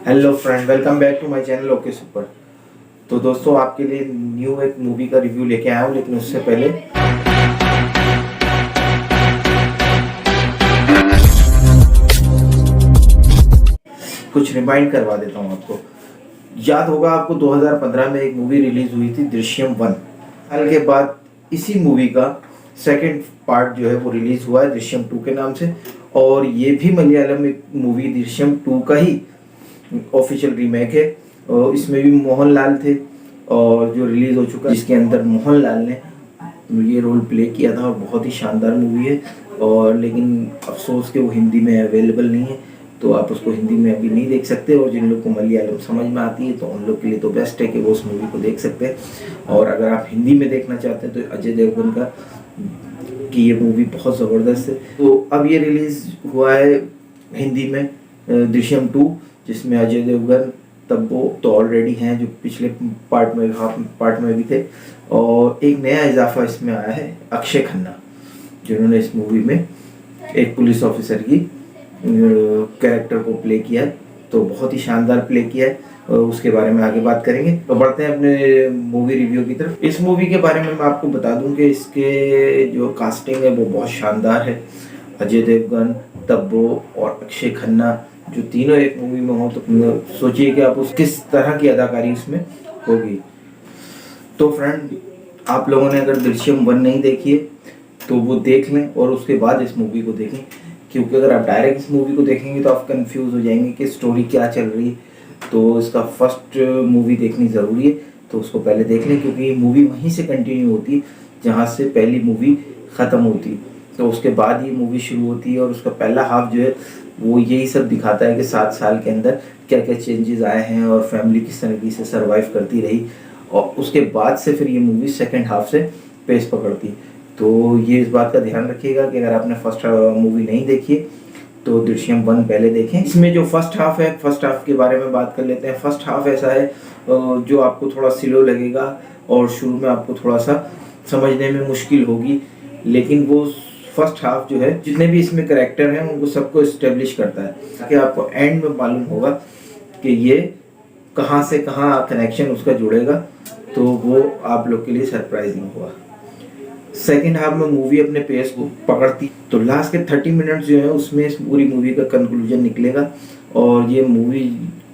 Hello friend, welcome back to my channel okay super. तो दोस्तों, आपके लिए न्यू एक मूवी का रिव्यू लेके आया हूँ, लेकिन उससे पहले कुछ रिमाइंड करवा देता हूँ आपको। याद होगा आपको 2015 में एक मूवी रिलीज हुई थी, दृश्यम 1। साल के बाद इसी मूवी का सेकंड पार्ट जो है वो रिलीज हुआ है दृश्यम 2 के नाम से। और ये भी मलयालम एक मूवी दृश्यम 2 का ही ऑफिशियल रीमेक है। और इसमें भी मोहनलाल थे, और जो रिलीज हो चुका है जिसके अंदर मोहनलाल ने ये रोल प्ले किया था, और बहुत ही शानदार मूवी है। और लेकिन अफसोस कि वो हिंदी में अवेलेबल नहीं है, तो आप उसको हिंदी में अभी नहीं देख सकते। और जिन लोग को मलयालम समझ में आती है तो उन लोग के लिए तो बेस्ट है कि वो उस मूवी को देख सकते हैं। और अगर आप हिंदी में देखना चाहते हैं तो अजय देवगन का कि ये मूवी बहुत ज़बरदस्त है। तो अब ये रिलीज हुआ है हिंदी में दृश्यम 2, जिसमें अजय देवगन, तब्बो तो ऑलरेडी हैं जो पिछले पार्ट में हाफ पार्ट में भी थे। और एक नया इजाफा इसमें आया है, अक्षय खन्ना, जिन्होंने इस मूवी में एक पुलिस ऑफिसर की कैरेक्टर को प्ले किया है। तो बहुत ही शानदार प्ले किया है, और उसके बारे में आगे बात करेंगे। तो बढ़ते हैं अपने मूवी रिव्यू की तरफ। इस मूवी के बारे में मैं आपको बता दूं कि इसके जो कास्टिंग है वो बहुत शानदार है। अजय देवगन, तब्बो और अक्षय खन्ना जो तीनों एक मूवी में हो, तो सोचिए कि आप उस किस तरह की अदाकारी उसमें होगी। तो फ्रेंड, आप लोगों ने अगर दृश्यम 1 नहीं देखी है तो वो देख लें और उसके बाद इस मूवी को देखें, क्योंकि अगर आप डायरेक्ट इस मूवी को देखेंगे तो आप कंफ्यूज हो जाएंगे कि स्टोरी क्या चल रही है। तो इसका फर्स्ट मूवी देखनी ज़रूरी है, तो उसको पहले देख लें, क्योंकि ये मूवी वहीं से कंटिन्यू होती है जहाँ से पहली मूवी ख़त्म होती। तो उसके बाद ये मूवी शुरू होती है, और उसका पहला हाफ जो है वो यही सब दिखाता है कि 7 साल के अंदर क्या क्या चेंजेस आए हैं और फैमिली किस तरीके से सर्वाइव करती रही। और उसके बाद से फिर ये मूवी सेकंड हाफ से पेस पकड़ती। तो ये इस बात का ध्यान रखिएगा कि अगर आपने फर्स्ट मूवी नहीं देखी तो दृश्यम 1 पहले देखें। इसमें जो फर्स्ट हाफ है, फर्स्ट हाफ के बारे में बात कर लेते हैं। फर्स्ट हाफ ऐसा है जो आपको थोड़ा स्लो लगेगा, और शुरू में आपको थोड़ा सा समझने में मुश्किल होगी, लेकिन वो फर्स्ट हाफ जो है जितने भी इसमें कैरेक्टर हैं उनको सबको इस्टेब्लिश करता है, ताकि आपको एंड में मालूम होगा कि ये कहाँ से कहाँ कनेक्शन उसका जुड़ेगा। तो वो आप लोग के लिए सरप्राइजिंग होगा। सेकेंड हाफ में मूवी अपने पेस को पकड़ती, तो लास्ट के 30 मिनट जो है उसमें इस पूरी मूवी का कंक्लूजन निकलेगा, और ये मूवी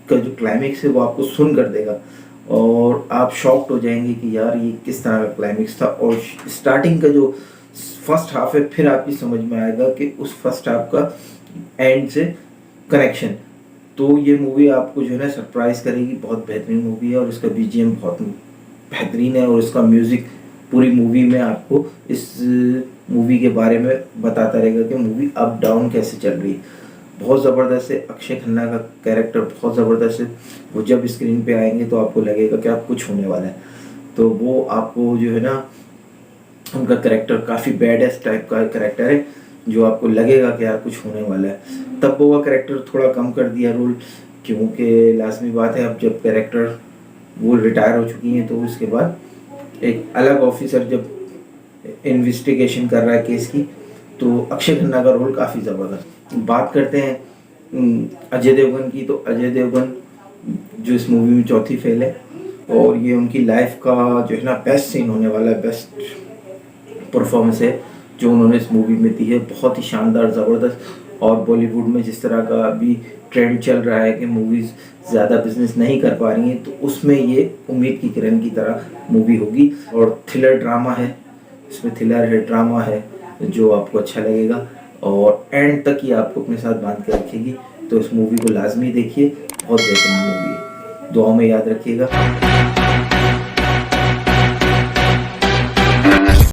का जो क्लाइमेक्स है वो आपको सुन कर देगा, और आप शॉक्ड हो जाएंगे कि यार ये किस तरह का क्लाइमेक्स था। और स्टार्टिंग का जो फर्स्ट हाफ है फिर आपकी समझ में आएगा कि उस फर्स्ट हाफ का एंड से कनेक्शन। तो ये मूवी आपको जो है ना सरप्राइज करेगी। बहुत बेहतरीन मूवी है, और इसका बीजीएम बहुत बेहतरीन है, और इसका म्यूज़िक पूरी मूवी में आपको इस मूवी के बारे में बताता रहेगा कि मूवी अप डाउन कैसे चल रही है। बहुत ज़बरदस्त है। अक्षय खन्ना का कैरेक्टर बहुत ज़बरदस्त है। वो जब स्क्रीन पे आएंगे तो आपको लगेगा कि आप कुछ होने वाला है। तो वो आपको जो है ना, उनका कैरेक्टर काफ़ी बैड टाइप का कैरेक्टर है, जो आपको लगेगा कि यार कुछ होने वाला है। तब वो कैरेक्टर थोड़ा कम कर दिया रोल, क्योंकि लाजमी बात है अब जब कैरेक्टर वो रिटायर हो चुकी हैं, तो उसके बाद एक अलग ऑफिसर जब इन्वेस्टिगेशन कर रहा है केस की, तो अक्षय खन्ना का रोल काफ़ी ज़बरदस्त। बात करते हैं अजय देवगन की, तो अजय देवगन जो इस मूवी में चौथी फेल है, और ये उनकी लाइफ का जो है ना बेस्ट सीन होने वाला है, बेस्ट परफॉर्मेंस है जो उन्होंने इस मूवी में दी है। बहुत ही शानदार, ज़बरदस्त। और बॉलीवुड में जिस तरह का अभी ट्रेंड चल रहा है कि मूवीज़ ज़्यादा बिजनेस नहीं कर पा रही हैं, तो उसमें ये उम्मीद की किरण की तरह मूवी होगी। और थ्रिलर ड्रामा है, इसमें थ्रिलर है, ड्रामा है, जो आपको अच्छा लगेगा और एंड तक ही आपको अपने साथ बांध के रखेगी। तो इस मूवी को लाजमी देखिए, बहुत बेहतरीन मूवी है। दुआओं में याद रखिएगा।